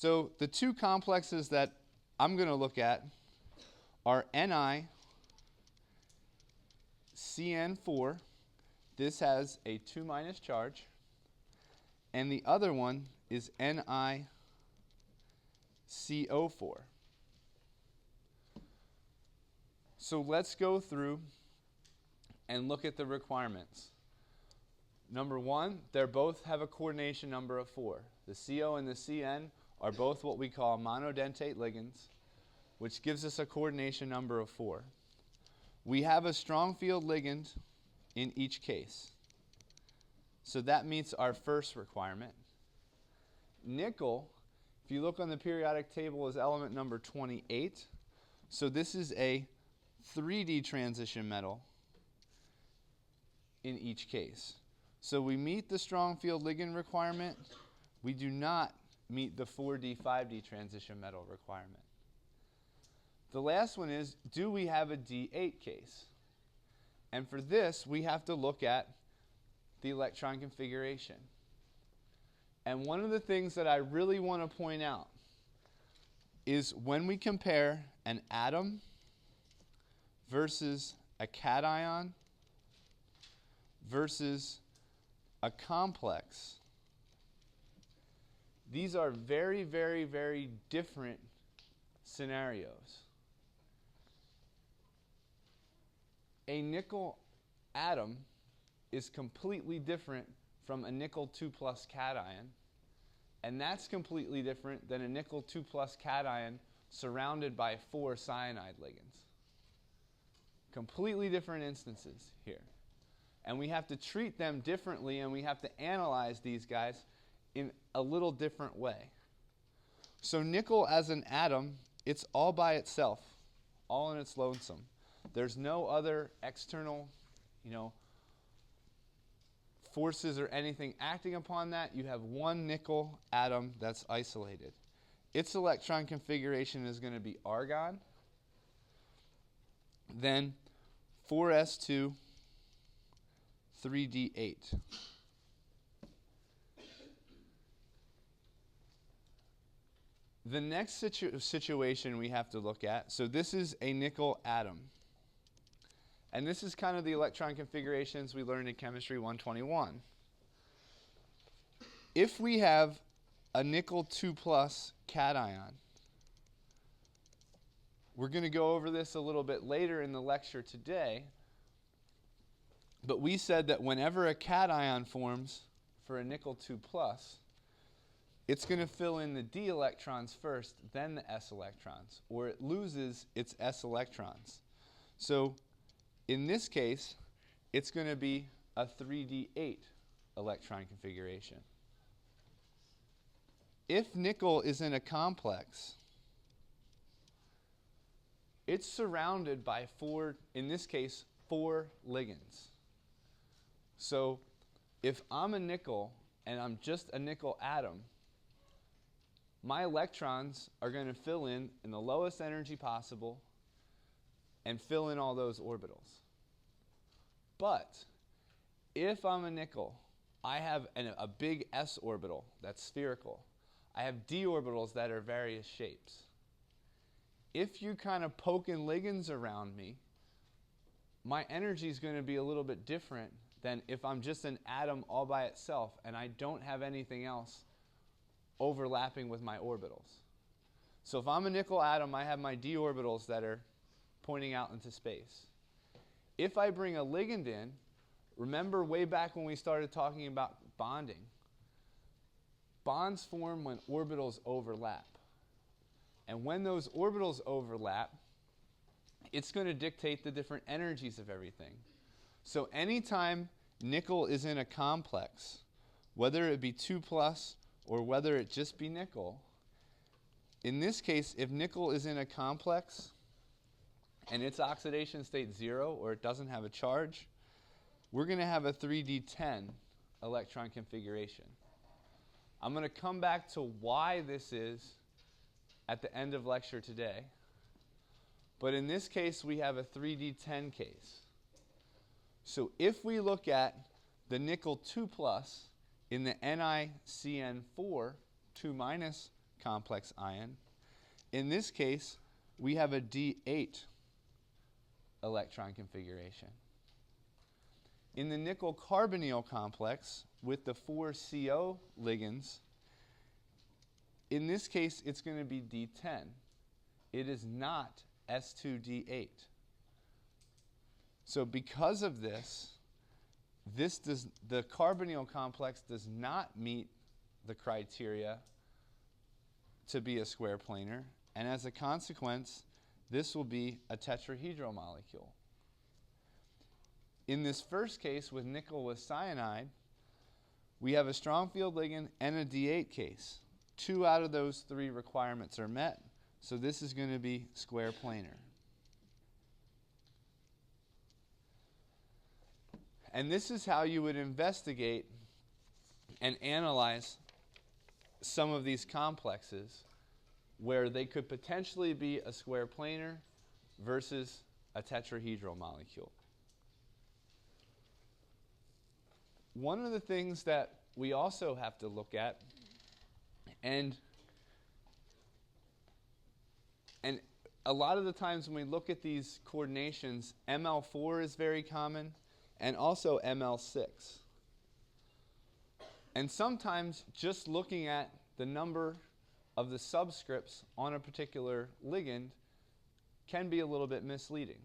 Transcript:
So the two complexes that I'm going to look at are NiCN4. This has a 2 minus charge. And the other one is NiCO4. So let's go through and look at the requirements. Number one, they both have a coordination number of 4. The CO and the CN are both what we call monodentate ligands, which gives us a coordination number of 4. We have a strong field ligand in each case. So that meets our first requirement. Nickel, if you look on the periodic table, is element number 28. So this is a 3D transition metal in each case. So we meet the strong field ligand requirement. We do not meet the 4D, 5D transition metal requirement. The last one is, do we have a D8 case? And for this, we have to look at the electron configuration. And one of the things that I really want to point out is when we compare an atom versus a cation versus a complex, these are very, very, very different scenarios. A nickel atom is completely different from a nickel 2 plus cation, and that's completely different than a nickel 2 plus cation surrounded by 4 cyanide ligands. Completely different instances here. And we have to treat them differently, and we have to analyze these guys in a little different way. So nickel as an atom, it's all by itself, all in its lonesome. There's no other external, forces or anything acting upon that. You have one nickel atom that's isolated. Its electron configuration is going to be argon, then 4s2, 3d8. The next situation we have to look at, so this is a nickel atom. And this is kind of the electron configurations we learned in Chemistry 121. If we have a nickel 2 plus cation, we're going to go over this a little bit later in the lecture today, but we said that whenever a cation forms for a nickel 2 plus, it's going to fill in the d electrons first, then the s electrons, or it loses its s electrons. So in this case, it's going to be a 3d8 electron configuration. If nickel is in a complex, it's surrounded by 4, in this case, 4 ligands. So if I'm a nickel and I'm just a nickel atom, my electrons are going to fill in the lowest energy possible and fill in all those orbitals. But if I'm a nickel, I have a big s orbital that's spherical. I have d orbitals that are various shapes. If you kind of poke in ligands around me, my energy is going to be a little bit different than if I'm just an atom all by itself and I don't have anything else overlapping with my orbitals. So if I'm a nickel atom, I have my d orbitals that are pointing out into space. If I bring a ligand in, remember way back when we started talking about bonding, bonds form when orbitals overlap. And when those orbitals overlap, it's going to dictate the different energies of everything. So anytime nickel is in a complex, whether it be 2 plus or whether it just be nickel, in this case, if nickel is in a complex and its oxidation state 0 or it doesn't have a charge, we're going to have a 3d10 electron configuration. I'm going to come back to why this is at the end of lecture today. But in this case, we have a 3d10 case. So if we look at the nickel 2 plus in the NiCN4 2 minus complex ion. In this case, we have a D8 electron configuration. In the nickel carbonyl complex with the 4 CO ligands, in this case it's going to be D10. It is not S2D8. So because of this, the carbonyl complex does not meet the criteria to be a square planar, and as a consequence, this will be a tetrahedral molecule. In this first case with nickel with cyanide, we have a strong field ligand and a D8 case. 2 out of those 3 requirements are met, so this is going to be square planar. And this is how you would investigate and analyze some of these complexes where they could potentially be a square planar versus a tetrahedral molecule. One of the things that we also have to look at, and a lot of the times when we look at these coordinations, ML4 is very common, and also ML6. And sometimes just looking at the number of the subscripts on a particular ligand can be a little bit misleading.